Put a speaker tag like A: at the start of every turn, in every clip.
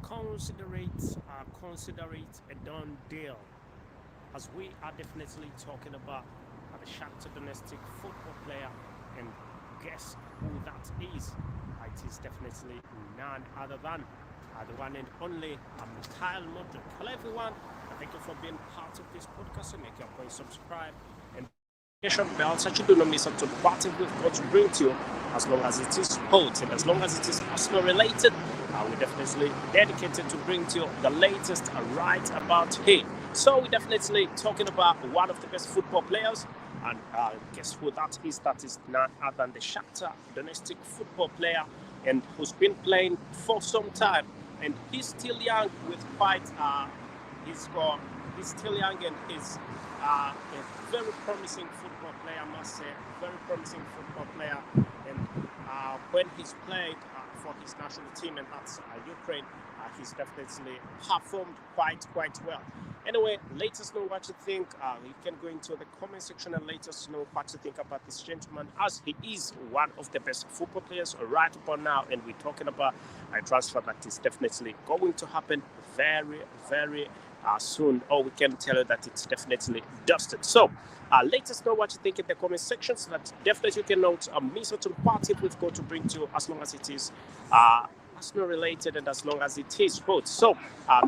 A: consider it a done deal, as we are definitely talking about the Shakhtar domestic football player, and guess who that is? It is definitely none other than the one and only Mikhail MUDRYK. Hello everyone, thank you for being part of this podcast, and make your point subscribe and notification bell so you do not miss out to what we've got to bring to you, as long as it is sports and as long as it is Arsenal related. We're definitely dedicated to bring to you the latest right about here. So we're definitely talking about one of the best football players, and guess who that is? That is none other than the Shakhtar domestic football player, and who's been playing for some time, and he's still young with quite he's still young, and he's a very promising football player, I must say, very promising football player. And when he's played for his national team, and that's Ukraine, he's definitely performed quite well. Anyway, let us know what you think. You can go into the comment section and let us know what you think about this gentleman, as he is one of the best football players right about now, and we're talking about a transfer that is definitely going to happen very soon, or we can tell you that it's definitely dusted. So let us know what you think in the comment section, so that definitely you can note a certain party we've got to bring to you, as long as it is Arsenal related and as long as it is sports. So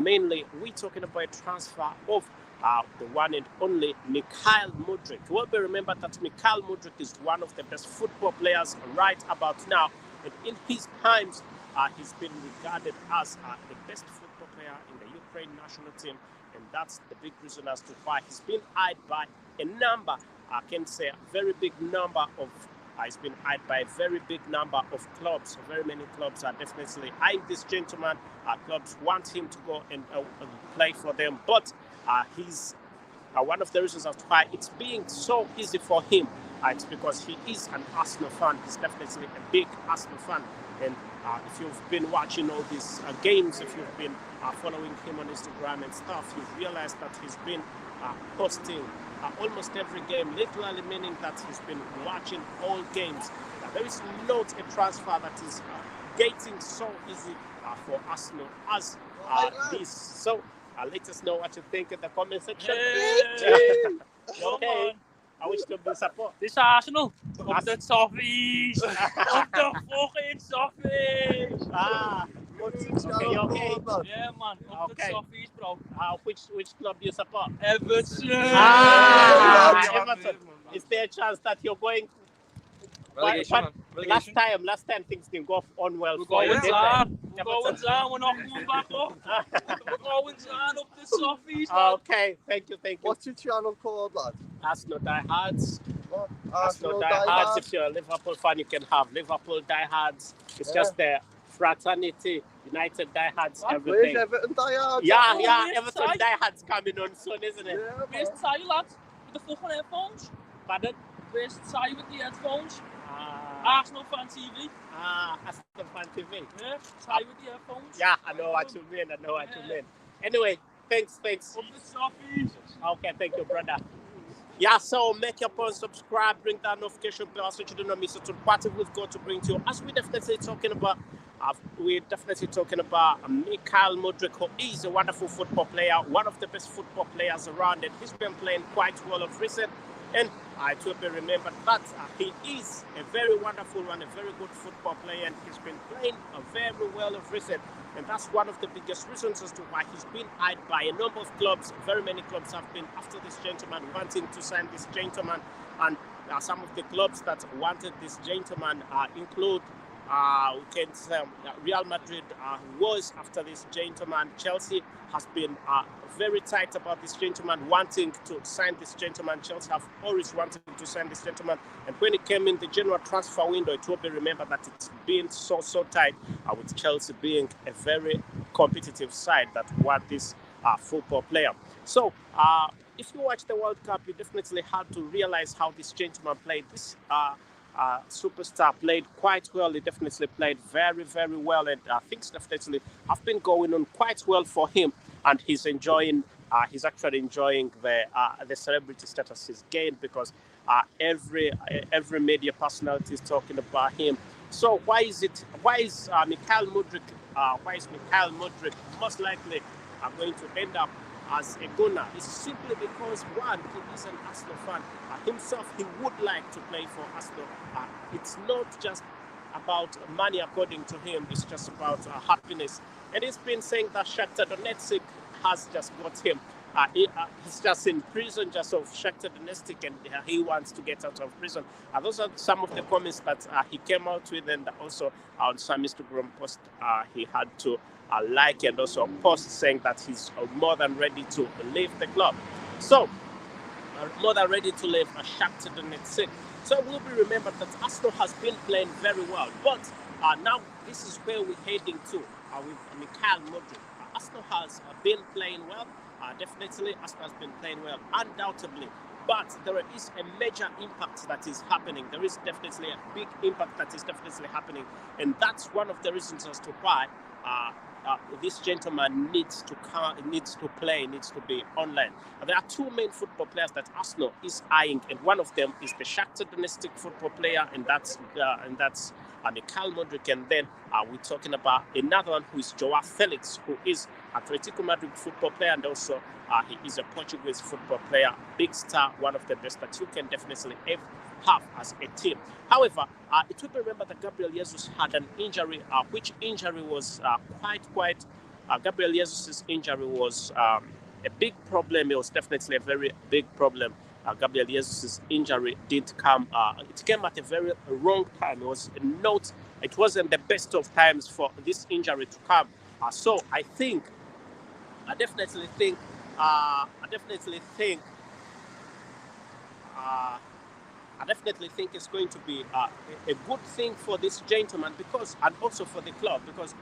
A: mainly we're talking about transfer of the one and only Mikhail MUDRYK. Well, we remember that Mikhail MUDRYK is one of the best football players right about now, and in his times he's been regarded as the best football player in the Ukraine national team, and that's the big reason as to why he's been eyed by a number, I can say a very big number of he's been eyed by a very big number of clubs. Very many clubs are definitely eyeing this gentleman. Clubs want him to go and play for them, but he's one of the reasons as to why it's being so easy for him. It's because he is an Arsenal fan. He's definitely a big Arsenal fan, and if you've been watching all these games, if you've been following him on Instagram and stuff, you've realized that he's been posting almost every game, literally meaning that he's been watching all games. There is not a transfer that is getting so easy for Arsenal as this. So let us know what you think in the comment section. Okay. I wish to be support.
B: This Arsenal. Op de soffies. Op de fucking soffies.
A: Okay, okay.
B: Yeah, man. Op de soffies, bro.
A: Which club do you support?
B: Everton.
A: Everton. Is there a chance that you're going?
B: Relegation.
A: Last time things didn't go on well.
B: We're going down. We're going down. We're not coming back up. We're going down up the soffies.
A: Okay, thank you.
C: What's your channel called, lad?
A: Arsenal Diehards.
C: Arsenal
A: Diehards. If you're a Liverpool fan, you can have Liverpool Diehards. It's just the fraternity, United Diehards, everything.
C: Where's Everton Diehards?
A: Yeah, Everton Diehards coming on soon, isn't it?
C: Yeah,
B: Where's the tie, lad? With the fucking headphones?
A: Pardon?
B: Where's the tie with the headphones? Arsenal Fan TV.
A: Arsenal Fan TV.
B: Yeah, tie with the headphones.
A: Yeah, I know what you mean. Anyway, thanks.
B: Up the soffies.
A: Okay, thank you, brother. Yeah, so make your point, subscribe, bring that notification bell so you do not miss out on what we've got to bring to you. As we're definitely talking about Mikhail MUDRYK, who is a wonderful football player, one of the best football players around, and he's been playing quite well of recent. And I totally remember that he is a very wonderful one, a very good football player, and he's been playing very well of recent. And that's one of the biggest reasons as to why he's been eyed by a number of clubs. Very many clubs have been after this gentleman, wanting to sign this gentleman. And some of the clubs that wanted this gentleman include Real Madrid was after this gentleman. Chelsea has been very tight about this gentleman, wanting to sign this gentleman. Chelsea have always wanted to sign this gentleman, and when it came in the general transfer window, it will be remembered that it's been so tight, with Chelsea being a very competitive side that want this football player. So if you watch the World Cup, you definitely had to realize how this gentleman played. This superstar played quite well. He definitely played very well, and things definitely have been going on quite well for him, and he's actually enjoying the celebrity status he's gained, because every media personality is talking about him. So why is Mikhail Mudryk? Why is Mikhail Mudryk most likely going to end up as a gunner? It's simply because one, he is an Arsenal fan himself. He would like to play for Arsenal. It's not just about money, according to him. It's just about happiness. And he's been saying that Shakhtar Donetsk has just got him. He's just in prison, just of Shakhtar Donetsk, and he wants to get out of prison. Those are some of the comments that he came out with, and also on some Instagram post he had to like and also post saying that he's more than ready to leave the club. So, more than ready to leave Shakhtar Donetsk. So it will be remembered that Arsenal has been playing very well, but now this is where we're heading to with Mikhail Mudryk. Arsenal has been playing well. Definitely, Arsenal has been playing well, undoubtedly. But there is a major impact that is happening. There is definitely a big impact that is definitely happening. And that's one of the reasons as to why this gentleman needs to play, needs to be online. There are two main football players that Arsenal is eyeing, and one of them is the Shakhtar Donetsk football player, and that's Mikhail Mudryk. And then we're talking about another one who is Juan Felix, who is Atletico Madrid football player, and also he is a Portuguese football player, big star, one of the best that you can definitely have as a team. However, it will be remembered that Gabriels had an injury, which injury was quite. Gabriel Jesus' injury was a big problem. It was definitely a very big problem. Gabriel Jesus' injury didn't come. It came at a very wrong time. It wasn't the best of times for this injury to come. So I definitely think it's going to be a good thing for this gentleman and also for the club, because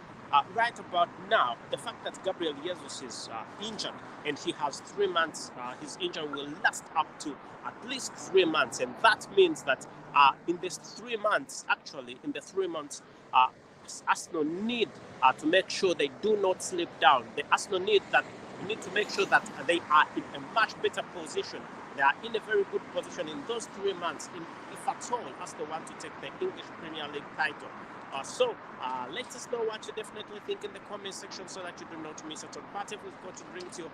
A: right about now, the fact that Gabriel Jesus is injured and he has 3 months, his injury will last up to at least 3 months, and that means that in the 3 months, Arsenal need to make sure they do not slip down. The Arsenal need to make sure that they are in a much better position. They are in a very good position in those 3 months, if at all Arsenal want to take the English Premier League title. So let us know what you definitely think in the comment section, so that you do not miss out on part of we've got to bring to you.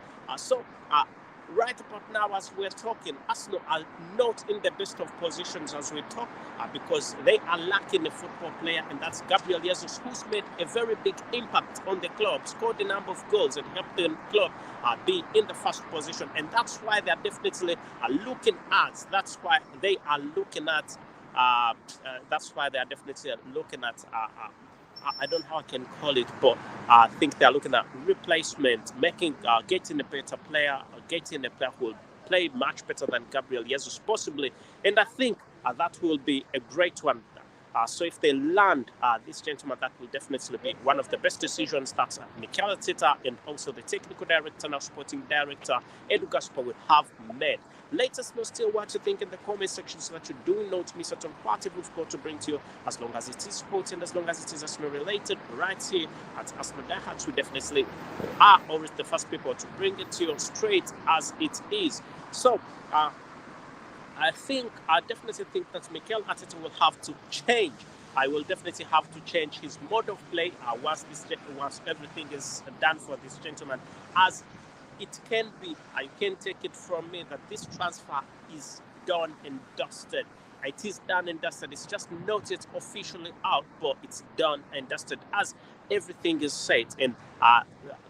A: Right about now, as we're talking, Arsenal are not in the best of positions as we talk, because they are lacking a football player, and that's Gabriel Jesus, who's made a very big impact on the club, scored a number of goals, and helped the club be in the first position. And that's why they are definitely looking at. I don't know how I can call it, but I think they're looking at replacement, getting a better player, getting a player who will play much better than Gabriel Jesus, possibly. And I think that will be a great one. So if they land this gentleman, that will definitely be one of the best decisions that MIKEL and also the technical director, now sporting director, Edu Gaspar, will have made. Let us know still what you think in the comment section, so that you do not miss out on what we've got to bring to you, as long as it is sports and as long as it is Arsenal related, right here at Arsenal Diehards. We definitely are always the first people to bring it to you straight as it is. So, I definitely think that Mikel Arteta will have to change. I will definitely have to change his mode of play once everything is done for this gentleman. As it can be, you can take it from me that this transfer is done and dusted. It is done and dusted. It's just not yet officially out, but it's done and dusted, as everything is set. And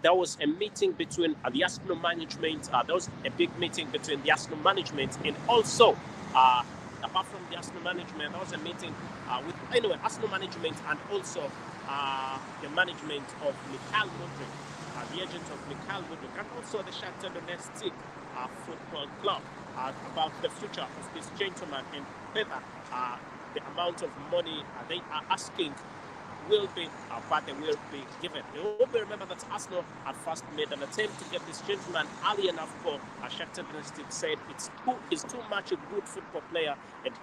A: there was a meeting between the Arsenal management. There was a big meeting between the Arsenal management and also, apart from the Arsenal management, there was a meeting with Arsenal management and also the management of Mikhail Mudryk, the agent of Mikhail Mudryk, and also the Shakhtar Donetsk football club about the future of this gentleman, and whether the amount of money they are asking will be what they will be given. You will remember that Arsenal had first made an attempt to get this gentleman early enough, for Shakhtar Donetsk said he's too much a good football player, and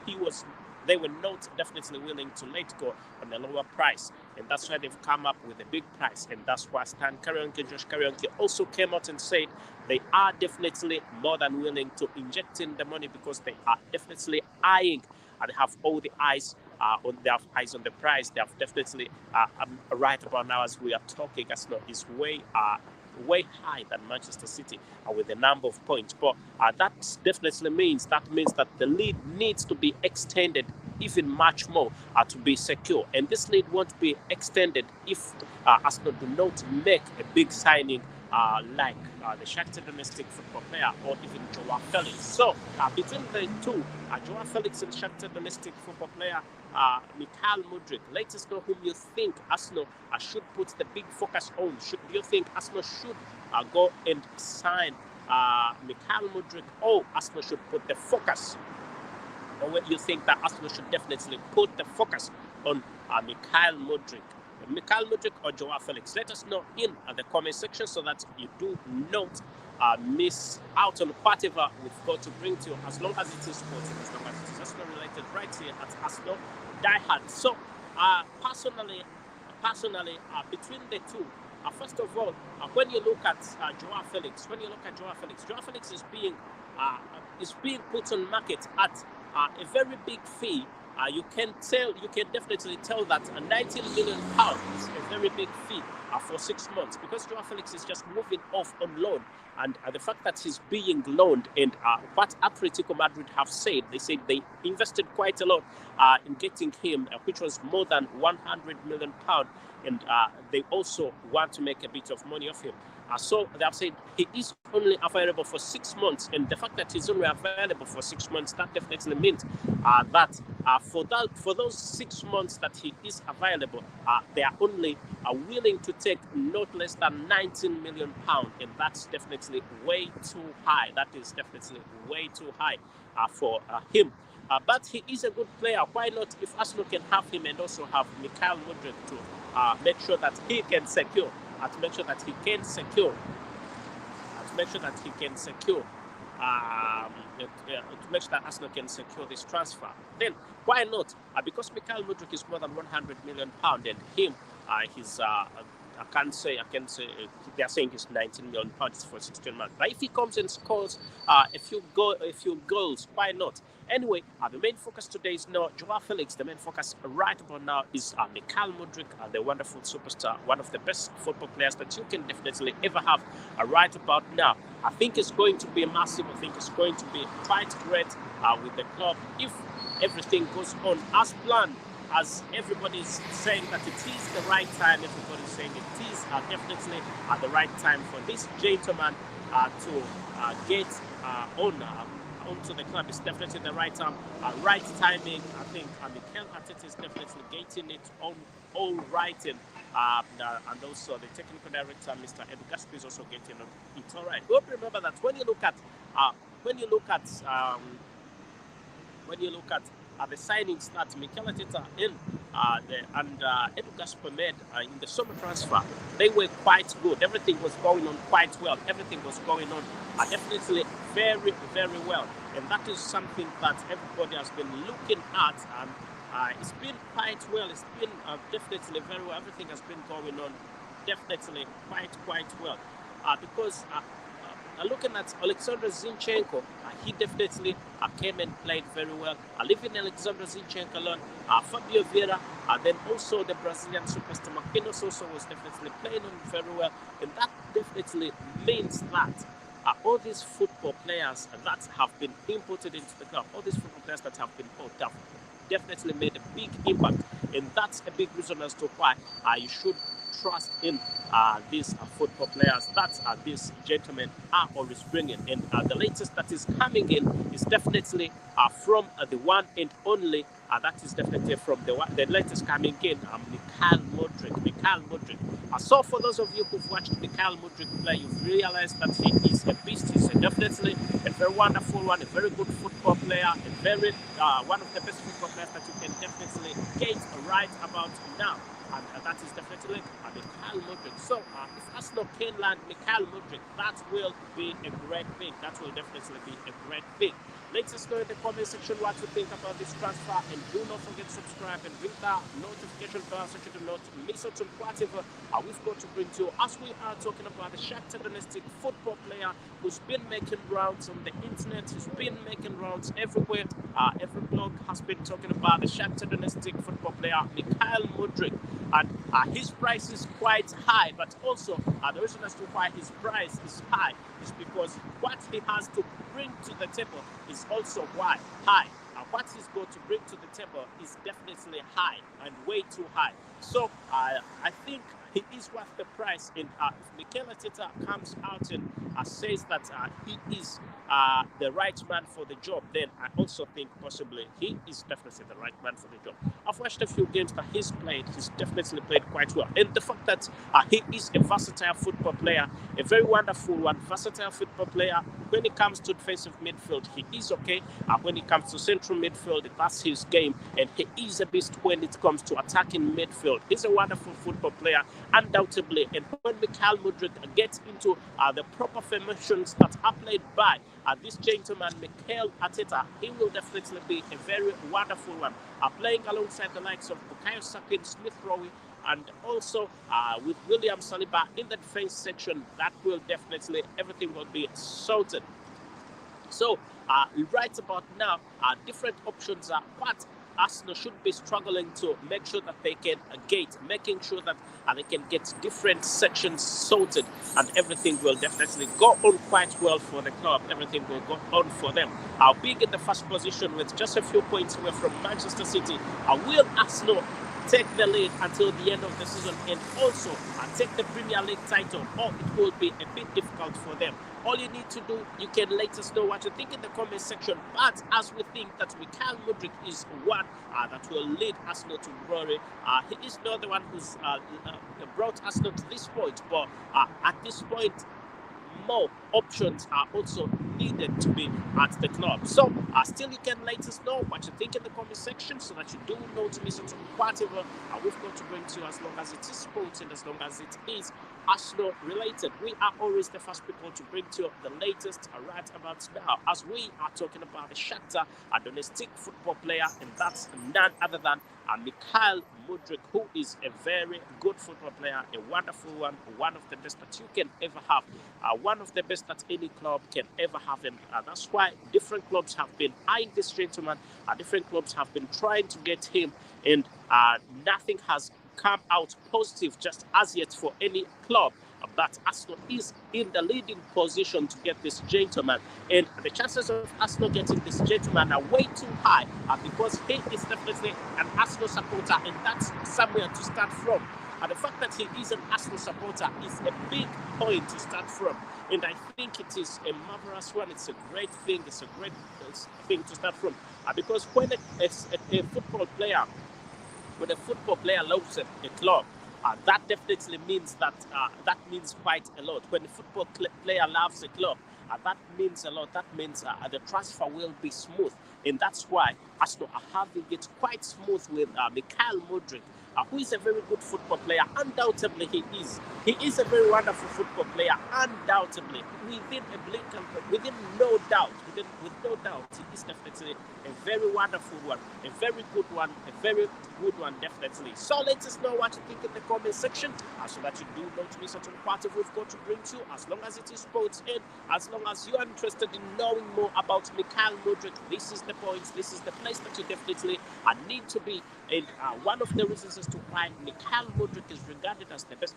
A: they were not definitely willing to let go on a lower price, and that's why they've come up with a big price. And that's why Josh Karionke also came out and said they are definitely more than willing to inject in the money, because they are definitely eyeing and have all the eyes they have eyes on the prize. They have definitely right about now as we are talking, Arsenal is way high than Manchester City with a number of points. But that definitely means that the lead needs to be extended even much more to be secure. And this lead won't be extended if Arsenal do not make a big signing like the Shakhtar domestic football player or even Juan Felix. So between the two, Juan Felix and Shakhtar domestic football player MYKHAILO, let us know whom you think Arsenal should put the big focus on. Do you think Arsenal should go and sign MYKHAILO, or Arsenal should put the focus, or what you think that Arsenal should definitely put the focus on MYKHAILO, or Joao Felix? Let us know in the comment section so that you do not miss out on whatever we've got to bring to you, as long as it is sports, as long as it is Arsenal related, right here at Arsenal Die Hard. So personally, between the two, first of all, when you look at Joao Felix, Joao Felix is being put on market at a very big fee. You can definitely tell that 19 million pounds is a very big fee for 6 months, because Joao Felix is just moving off on loan, and the fact that he's being loaned, and what Atletico Madrid have said, they said they invested quite a lot in getting him, which was more than 100 million pounds, and they also want to make a bit of money off him. So they have said he is only available for 6 months, and the fact that he's only available for 6 months, that definitely means that for those 6 months that he is available, they are only willing to take not less than 19 million pounds, and that's definitely way too high. That is definitely way too high for him. But he is a good player. Why not, if Arsenal can have him and also have MYKHAILO to make sure that he can secure. To make sure that he can secure Arsenal can secure this transfer. Then why not? Because MYKHAILO is more than 100 million pounds, and him, he's I can say they are saying he's 19 million pounds for 16 months. But if he comes and scores a few goals, why not? Anyway, the main focus today is not Joao Felix. The main focus right about now is MYKHAILO, the wonderful superstar, one of the best football players that you can definitely ever have right about now. I think it's going to be massive. I think it's going to be quite great with the club if everything goes on as planned. As everybody's saying that it is the right time, everybody's saying it is definitely the right time for this gentleman to get onto the club. It's definitely the right time, right timing. I think MIKEL ARTETA is definitely getting it on all right, and also the technical director, Mr. Edu Gaspi, is also getting it all right. Don't remember that when you look at the signings that MIKEL ARTETA and Edu Gaspi made in the summer transfer, they were quite good. Everything was going on quite well. Everything was going on definitely very, very well. And that is something that everybody has been looking at. And it's been quite well. It's been definitely very well. Everything has been going on definitely quite well. Because looking at Alexander Zinchenko, he definitely came and played very well. Leaving Alexander Zinchenko alone, Fabio Vieira, then also the Brazilian superstar Marquinhos also was definitely playing on very well. And that definitely means that all these football players that have been imported into the club, all these football players that have been bought have definitely made a big impact. And that's a big reason as to why you should trust in these football players that these gentlemen are always bringing. And the latest that is coming in is definitely from the one and only, that is definitely from the latest coming in, MYKHAILO. So for those of you who've watched MYKHAILO play, you've realized that he is a beast. He's definitely a very wonderful one, a very good football player, a very one of the best football players that you can definitely get right about now. And that is definitely MYKHAILO. So if Arsenal can land MYKHAILO, that will be a great thing. That will definitely be a great thing. Let us know in the comment section what you think about this transfer, and do not forget to subscribe and ring that notification bell so you do not miss out on whatever we've got to bring to you, as we are talking about the Shakhtar Donetsk football player who's been making rounds on the internet, who's been making rounds everywhere. Every blog has been talking about the Shakhtar Donetsk football player MYKHAILO MUDRYK, and his price is quite high, but also the reason as to why his price is high is because what he has to bring to the table is also why high. What he's going to bring to the table is definitely high and way too high. So I think he is worth the price. And if MIKEL comes out and says that he is the right man for the job, then I also think possibly he is definitely the right man for the job. I've watched a few games that he's played. He's definitely played quite well. And the fact that he is a versatile football player, a very wonderful one, versatile football player. When it comes to defensive midfield, he is okay. When it comes to central midfield, that's his game. And he is a beast when it comes to attacking midfield. He's a wonderful football player, undoubtedly. And when MYKHAILO MUDRYK gets into the proper formations that are played by this gentleman, MIKEL ARTETA, he will definitely be a very wonderful one. Playing alongside the likes of Bukayo Saka, Smith Rowe, and also with William Saliba in the defense section, that will definitely, everything will be sorted. So right about now, different options are what Arsenal should be struggling to make sure that they can making sure that they can get different sections sorted, and everything will definitely go on quite well for the club. Everything will go on for them. Being in the first position with just a few points away from Manchester City, will Arsenal take the lead until the end of the season and also take the Premier League title, or it will be a bit difficult for them? All you need to do, you can let us know what you think in the comment section. But as we think that MYKHAILO MUDRYK is one that will lead Arsenal to glory, he is not the one who's brought Arsenal to this point. But at this point, more options are also needed to be at the club. So still you can let us know what you think in the comment section, so that you do not miss out on whatever we've got to bring to you, as long as it is sports and as long as it is Arsenal related. We are always the first people to bring to you the latest right about now, as we are talking about the Shakhtar Donetsk football player, and that's none other than MYKHAILO MUDRYK, who is a very good football player, a wonderful one of the best that you can ever have, one of the best that any club can ever have. And that's why different clubs have been eyeing this gentleman, different clubs have been trying to get him, and nothing has come out positive just as yet for any club. But Arsenal is in the leading position to get this gentleman, and the chances of Arsenal getting this gentleman are way too high, because he is definitely an Arsenal supporter, and that's somewhere to start from. And the fact that he is an Arsenal supporter is a big point to start from, and I think it is a marvelous one. It's a great thing. It's a great thing to start from, because when a football player loves a club, that definitely means that means quite a lot. When a football player loves a club, that means a lot. That means the transfer will be smooth, and that's why Arsenal are having it quite smooth with MYKHAILO MUDRYK, who is a very good football player. Undoubtedly, he is. He is a very wonderful football player. Undoubtedly, within a blink and with no doubt, he is definitely a very wonderful one, a very good one, definitely. So let us know what you think in the comment section, so that you do not miss out on what we've got to bring to you, as long as it is sports, and as long as you are interested in knowing more about MYKHAILO MUDRYK. This is the point, this is the place that you definitely need to be. And one of the reasons as to why MYKHAILO MUDRYK is regarded as the best,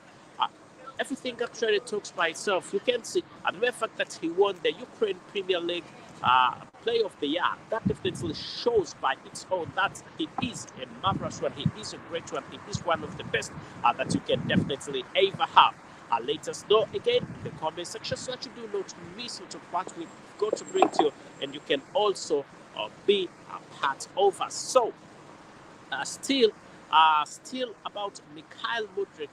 A: everything actually talks by itself. You can see, and the fact that he won the Ukraine Premier League Player of the Year, that definitely shows by its own that he is a marvelous one. He is a great one. He is one of the best that you can definitely ever have. Let us know again in the comment section, so that you do not miss out on what we've got to bring to you, and you can also be a part of us. So still about MYKHAILO MUDRYK,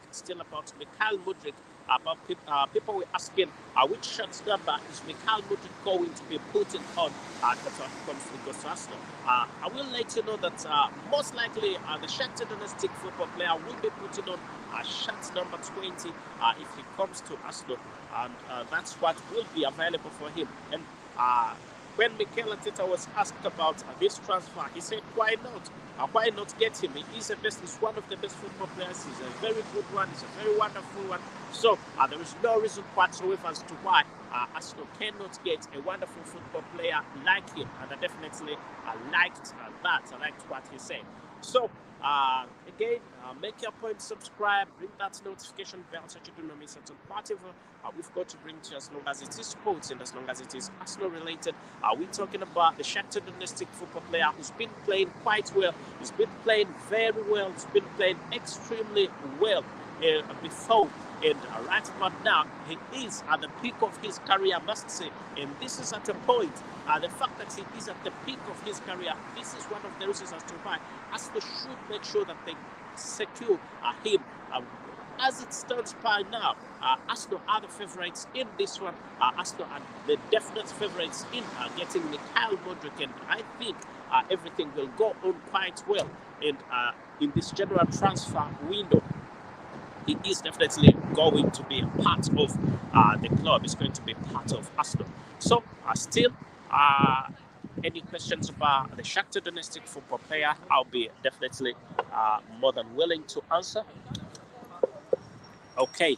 A: about people were asking which shirt number is MYKHAILO MUDRYK going to be putting on when he goes to Arsenal. I will let you know that most likely the Shakhtar Donetsk football player will be putting on shirt number 20 if he comes to Arsenal, and that's what will be available for him. And when Mikel ARTETA was asked about this transfer, he said, why not? Why not get him? He is the best. He's one of the best football players. He's a very good one. He's a very wonderful one. So there is no reason whatsoever as to why Arsenal cannot get a wonderful football player like him. And I definitely liked that. I liked what he said. So again, make your point, subscribe, ring that notification bell so you do not miss out on whatever we've got to bring to you, as long as it is sports and as long as it is Arsenal related. We're talking about the Shakhtar Donetsk football player who's been playing quite well. He's been playing very well. He's been playing extremely well before. And right about now, he is at the peak of his career, I must say. And this is at a point, the fact that he is at the peak of his career, this is one of the reasons as to why Arsenal should make sure that they secure him. As it stands by now, Arsenal are the favourites in this one. Arsenal are the definite favourites in getting MYKHAILO, and I think everything will go on quite well. And in this general transfer window, he is definitely going to be a part of the club. He's going to be part of Arsenal. So, still, any questions about the Shakhtar Donetsk football player, I'll be definitely more than willing to answer. Okay.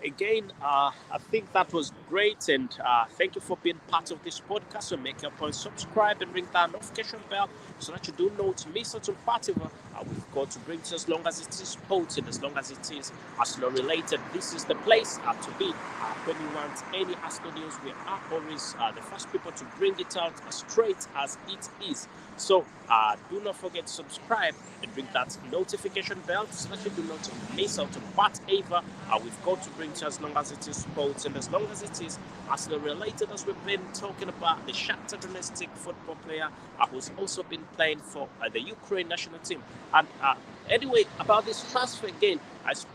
A: Again, I think that was great, and thank you for being part of this podcast. So make your point, subscribe, and ring that notification bell so that you do not miss out on whatever we've got to bring to you, as long as it is sports and as long as it is Arsenal related. This is the place to be when you want any Arsenal news. We are always the first people to bring it out straight as it is. So do not forget to subscribe and ring that notification bell so that you do not miss out on whatever we've got to bring to you, as long as it is sports and as long as it is Arsenal related, as we've been talking about the Shakhtar Donetsk football player who's also been playing for the Ukraine national team. And anyway, about this transfer again,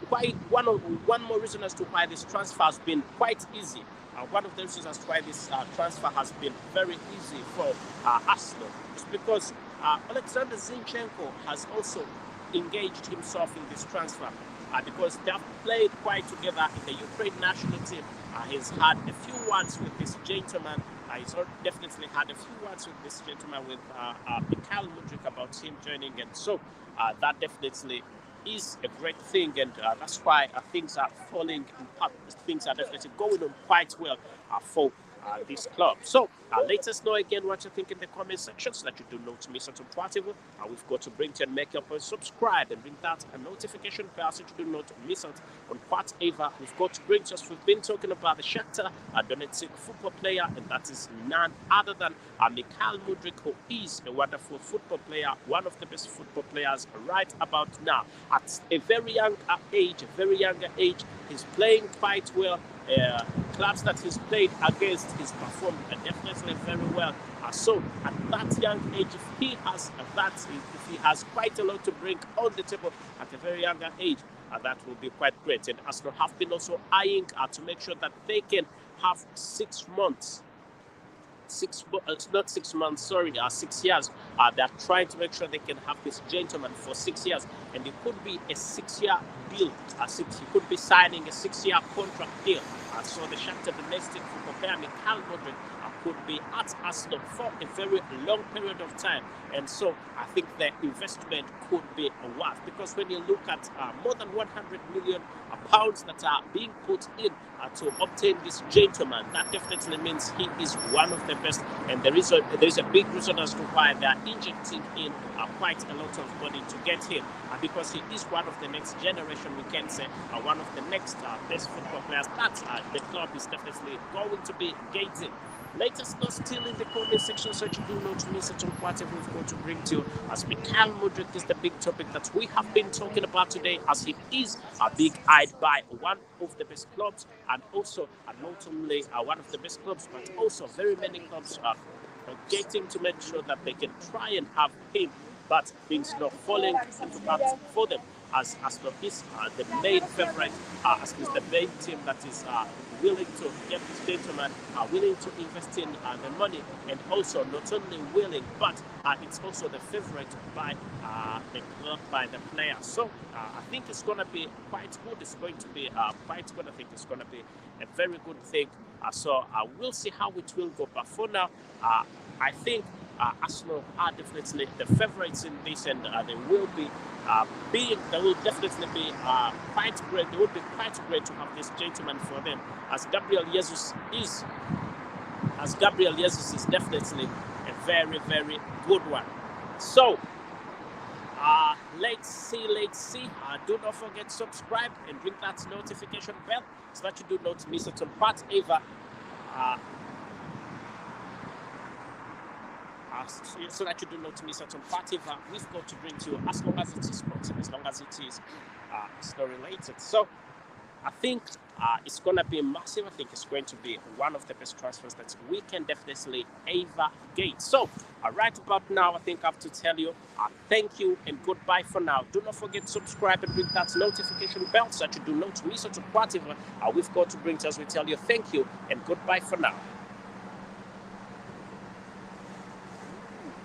A: quite one more reason as to why this transfer has been quite easy. One of the reasons as to why this transfer has been very easy for Arsenal is because Alexander Zinchenko has also engaged himself in this transfer because they have played quite together in the Ukraine national team. He's had a few words with this gentleman. He's definitely had a few words with this gentleman, with MYKHAILO, about him joining, and so that definitely is a great thing, and that's why things are falling in part. Things are definitely going on quite well for this club. So let us know again what you think in the comment section so that you do not miss out on whatever we've got to bring to you, and make your point, subscribe, and ring that notification bell so you do not miss out on whatever we've got to bring to us. We've been talking about the Shakhtar Donetsk football player, and that is none other than MUDRYK, who is a wonderful football player, one of the best football players right about now. At a very young age, he's playing quite well. Clubs that he's played against, he's performed definitely very well. So at that young age, if he has quite a lot to bring on the table at a very young age, that will be quite great. And Arsenal have been also eyeing to make sure that they can have 6 months. 6 years. They're trying to make sure they can have this gentleman for 6 years, and it could be a 6-year deal. He could be signing a 6-year contract deal. So the Shakhtar Donetsk football player MYKHAILO could be at Arsenal for a very long period of time, and so I think the investment could be worth, because when you look at more than 100 million pounds that are being put in to obtain this gentleman, that definitely means he is one of the best, and there is a big reason as to why they are injecting in quite a lot of money to get him, because he is one of the next generation, we can say, one of the next best football players that the club is definitely going to be engaging. Let us know still in the comment section so you do not miss out on whatever we've got to bring to you, as MYKHAILO is the big topic that we have been talking about today, as he is big-eyed by one of the best clubs, and also not only one of the best clubs, but also very many clubs are getting to make sure that they can try and have him, but things not falling into part for them. as Arsenal is the main favorite, as is the main team that is willing to get this gentleman, willing to invest in the money, and also not only willing, but it's also the favorite by the club, by the player. So I think it's going to be quite good. It's going to be quite good. I think it's going to be a very good thing. So we'll see how it will go. But for now, I think Arsenal are definitely the favorites in this, and they will be they will definitely be quite great. They would be quite great to have this gentleman for them, as Gabriel Jesus is. As Gabriel Jesus is definitely a very, very good one. So let's see. Do not forget to subscribe and ring that notification bell so that you do not miss it on whatever. So that you do not miss out on whatever we've got to bring to you, as long as it is sports and as long as it is snow related. So I think it's going to be massive. I think it's going to be one of the best transfers that we can definitely ever get. So right about now, I think I have to tell you thank you and goodbye for now. Do not forget to subscribe and ring that notification bell so that you do not miss out on whatever we've got to bring to us. We tell you thank you and goodbye for now.